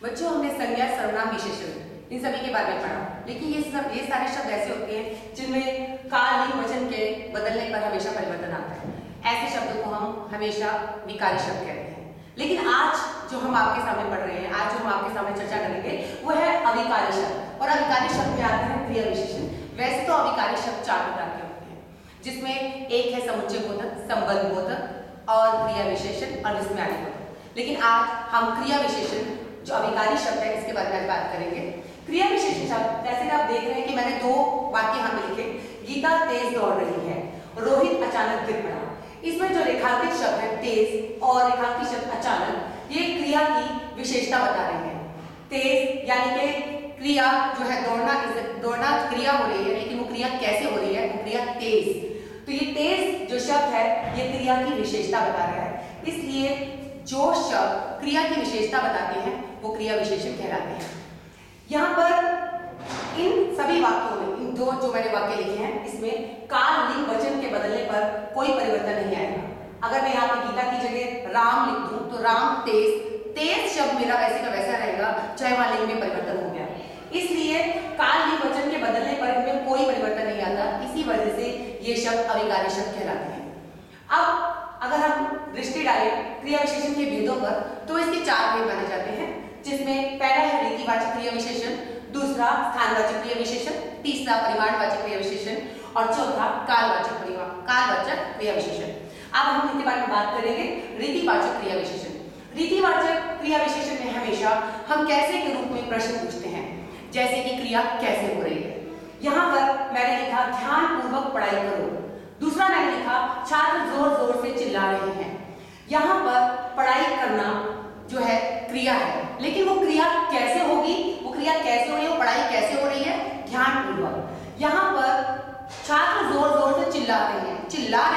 बच्चों, हमने संज्ञा, सर्वनाम, विशेषण इन सभी के बारे में पढ़ा, लेकिन ये सारे शब्द ऐसे होते हैं जिनमें काल, लिंग, वचन के बदलने पर हमेशा परिवर्तन आता है। ऐसे शब्दों को हम हमेशा विकारी शब्द कहते हैं। लेकिन आज जो हम आपके सामने पढ़ रहे हैं, आज जो हम आपके सामने चर्चा करेंगे, वो है अविकारी शब्द। और अविकारी शब्द में आते हैं क्रिया विशेषण। वैसे तो अविकारी शब्द 4 प्रकार के होते हैं, जिसमें एक है समुच्चय बोधक, संबंध बोधक और क्रिया विशेषण और विस्मयादि बोधक। लेकिन आज हम क्रिया विशेषण जो अविकारी शब्द है इसके बारे में बात करेंगे। क्रिया विशेषण शब्द, जैसे कि आप देख रहे हैं कि मैंने 2 वाक्य यहाँ पे लिखे। गीता तेज दौड़ रही है, रोहित अचानक गिर पड़ा। इसमें जो रेखांकित शब्द है तेज और रेखांकित शब्द अचानक, ये क्रिया की विशेषता बता रहे हैं। तेज यानी कि क्रिया जो है दौड़ना क्रिया हो रही है, लेकिन वो क्रिया कैसे हो रही है? वो क्रिया तेज। तो ये तेज जो शब्द है ये क्रिया की विशेषता बता रहा है। इसलिए जो शब्द क्रिया की विशेषता बताते हैं वो क्रिया विशेषण कहलाते हैं। यहाँ पर इन सभी वाक्यों में, इन 2 जो मैंने वाक्य लिखे हैं, इसमें काल, लिंग, वचन के बदलने पर कोई परिवर्तन नहीं आएगा। अगर मैं यहाँ पे गीता की जगह राम लिख दूं तो राम तेज शब्द मेरा वैसे का वैसा रहेगा, चाहे वहां लिंग में परिवर्तन हो गया। इसलिए काल, लिंग, वचन के बदलने पर इनमें कोई परिवर्तन नहीं आता। इसी वजह से ये शब्द अविकारी शब्द कहलाते हैं। अब अगर हम दृष्टि डालें क्रिया विशेषण के भेदों पर, तो इसके 4 भेद माने जाते हैं, जिसमें पहला है रीतिवाचक क्रिया विशेषण, दूसरा स्थानवाचक क्रिया विशेषण, तीसरा परिमाणवाचक क्रिया विशेषण और चौथा कालवाचक क्रिया विशेषण। अब हम इनके बारे में बात करेंगे। रीतिवाचक क्रिया विशेषण। रीतिवाचक क्रिया विशेषण में हमेशा हम कैसे के रूप में प्रश्न पूछते हैं, जैसे कि क्रिया कैसे हो रही है। यहाँ पर मैंने लिखा ध्यान पूर्वक पढ़ाई करो। दूसरा मैंने लिखा छात्र जोर जोर से चिल्ला रहे हैं। यहाँ पर पढ़ाई करना जो है क्रिया है, लेकिन वो क्रिया कैसे होगी, वो क्रिया कैसे हो रही है, वो पढ़ाई कैसे हो रही है? ध्यान पूर्वक। यहाँ पर छात्र जोर जोर से चिल्ला रहे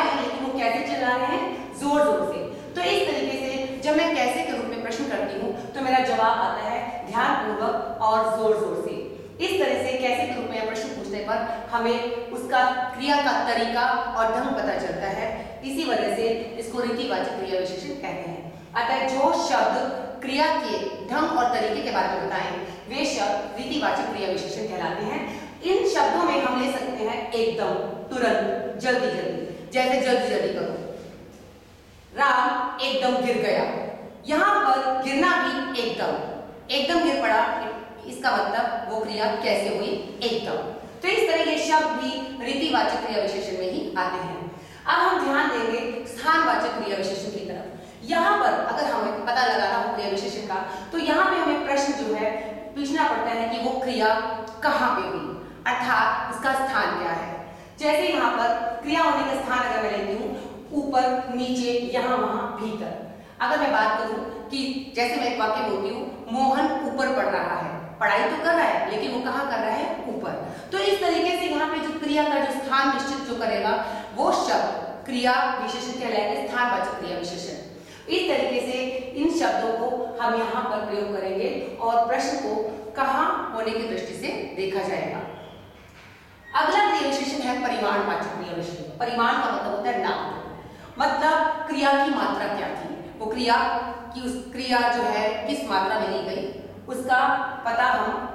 हैं, लेकिन वो कैसे चिल्ला रहे हैं? जोर जोर से। तो इस तरीके से जब मैं कैसे के रूप में प्रश्न करती हूँ तो मेरा जवाब आता है ध्यान पूर्वक और जोर जोर से। इस तरह से कैसे के रूप में प्रश्न पूछने पर हमें उसका क्रिया का तरीका और ढंग पता चलता है। इसी वजह से इसको रीतिवाचक क्रिया विशेषण कहते हैं। अतः जो शब्द क्रिया के ढंग और तरीके के बारे में बताएं, वे शब्द रीतिवाचक क्रिया विशेषण कहलाते हैं। इन शब्दों में हम ले सकते हैं एकदम, तुरंत, जल्दी जल्दी। जैसे जल्दी जल्दी करो, राम एकदम गिर गया। यहाँ पर गिरना भी एकदम गिर पड़ा, इसका मतलब वो क्रिया कैसे हुई? एकदम। तो इस तरह के शब्द भी रीतिवाचक क्रिया विशेषण में ही आते हैं। अब हम ध्यान देंगे स्थानवाचक क्रिया विशेषण की तरफ। यहाँ पर अगर हमें पता लगाना हो क्रिया विशेषण का, तो यहाँ पे हमें प्रश्न जो है पूछना पड़ता है कि वो क्रिया कहाँ पे हुई, अर्थात उसका स्थान क्या है। जैसे यहाँ पर क्रिया होने का स्थान अगर मैं लेती हूँ ऊपर, नीचे, यहाँ, वहां, भीतर। अगर मैं बात करूं कि जैसे मैं एक वाक्य बोलती हूँ मोहन ऊपर पढ़ रहा है, पढ़ाई तो कर रहा है लेकिन वो कहाँ कर रहा है? ऊपर। तो इस तरीके से यहाँ पे जो क्रिया का जो स्थान निश्चित जो करेगा वो शब्द क्रिया विशेषण कहलाएगा, स्थानवाचक क्रिया विशेषण। इस तरीके से इन शब्दों को हम यहाँ पर प्रयोग करेंगे और प्रश्न को कहाँ होने की दृष्टि से देखा जाएगा। अगला क्रिया विशेषण है परिमाणवाचक क्रिया विशेषण। परिमाण का मतलब होता है नाम, मतलब क्रिया की मात्रा क्या थी, वो क्रिया की उस क्रिया जो है किस मात्रा में ली गई, उसका पता हम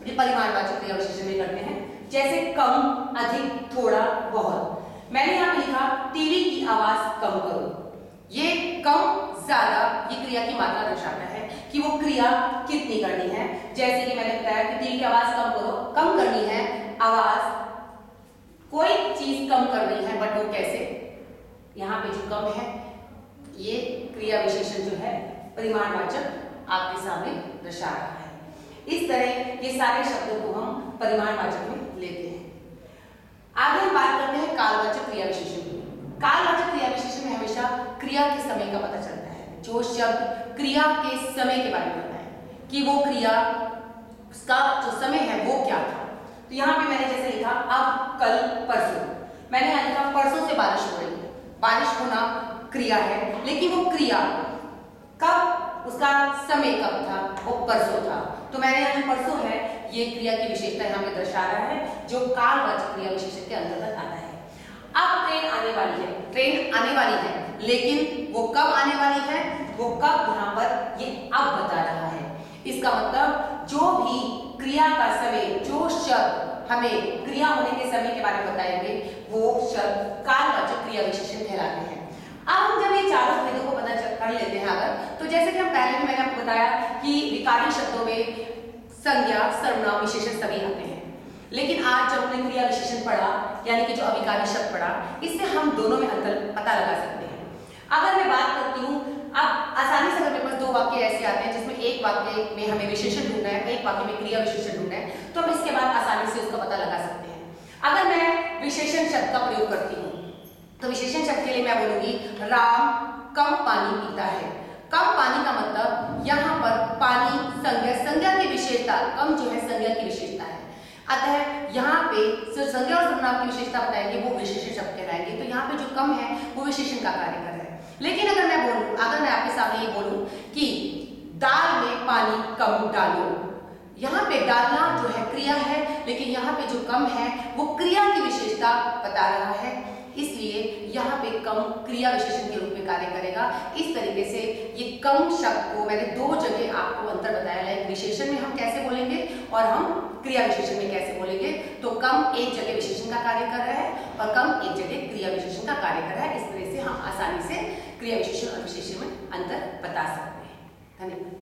परिमाणवाचक क्रिया विशेषण में करते हैं। जैसे कम, अधिक, थोड़ा, बहुत। मैंने यहाँ पे लिखा टीवी की आवाज कम करो। ये कम, ज्यादा, ये क्रिया की मात्रा दर्शाता है कि वो क्रिया कितनी करनी है। जैसे कि मैंने बताया कि टीवी की आवाज कम करो, कम करनी है आवाज, कोई चीज कम कर रही है, बट वो कैसे? यहाँ पे जो कम है ये क्रिया विशेषण जो है परिमाणवाचक आपके सामने दर्शा रहा है। इस तरह ये सारे शब्दों को हम परिमाणवाचक में लेते हैं। आगे हम बात करते हैं कालवाचक क्रिया विशेषण की। कालवाचक क्रिया विशेषण में हमेशा क्रिया के समय का पता चलता है। जो शब्द क्रिया के समय के बारे में बताए कि वो क्रिया उसका जो समय है वो क्या था। तो यहाँ पे मैंने जैसे लिखा अब, कल, परसों। मैंने यहाँ लिखा परसों से बारिश हो रही है। बारिश होना क्रिया है, लेकिन वो क्रिया कब, उसका समय कब था? वो परसों था। तो मैंने यहाँ जो परसों है ये क्रिया की विशेषता यहाँ पे दर्शा रहा है, जो कालवाचक क्रिया विशेषण के अंतर्गत आता है। अब ट्रेन आने वाली है, लेकिन वो कब आने वाली है, वो कब यहाँ पर ये अब बता रहा है। इसका मतलब जो भी क्रिया का समय, जो शब्द हमें क्रिया होने के समय के बारे में बताएंगे वो शब्द कालवाचक क्रिया विशेषण कहलाते हैं। अब हम जब ये चारों भेदों को पता कर लेते हैं अगर, तो जैसे कि हम पहले भी मैंने आपको बताया कि विकारी शब्दों में संज्ञा, सर्वनाम, विशेषण सभी आते हैं, लेकिन आज जब हमने क्रिया विशेषण पढ़ा यानी कि जो अविकारी शब्द पढ़ा, इससे हम दोनों में अंतर पता लगा सकते हैं। अगर मैं बात करती हूँ, अब आसानी से अगर मेरे पास दो वाक्य ऐसे आते हैं जिसमें एक वाक्य में हमें विशेषण ढूंढना है, एक वाक्य में क्रिया विशेषण ढूंढना है, तो हम इसके बाद आसानी से उसका पता लगा सकते हैं। अगर मैं विशेषण शब्द का प्रयोग करती हूँ तो विशेषण शब्द के लिए मैं बोलूंगी राम कम पानी पीता है। कम पानी का मतलब यहाँ पर पानी संज्ञा, संज्ञा की विशेषता, कम जो है संज्ञा की विशेषता है, अतः यहाँ पे संज्ञा और सर्वनाम की विशेषता बताएंगे वो विशेषण शब्द कहलाएंगे। तो यहाँ पे जो कम है वो विशेषण का कार्य कर रहा है। लेकिन अगर मैं बोलूं, अगर मैं आपके सामने ये बोलूं कि दाल में पानी कम डालो, यहाँ पे डालना जो है क्रिया है, लेकिन यहाँ पे जो कम है वो क्रिया की विशेषता बता रहा है, इसलिए यहाँ पे कम क्रिया विशेषण के रूप में कार्य करेगा। इस तरीके से ये कम शब्द को मैंने दो जगह आपको अंतर बताया है, विशेषण में हम कैसे बोलेंगे और हम क्रिया विशेषण में कैसे बोलेंगे। तो कम एक जगह विशेषण का कार्य कर रहा है और कम एक जगह क्रिया विशेषण का कार्य कर रहा है। इस तरह से हम आसानी से क्रिया विशेषण और विशेषण में अंतर बता सकते हैं। धन्यवाद।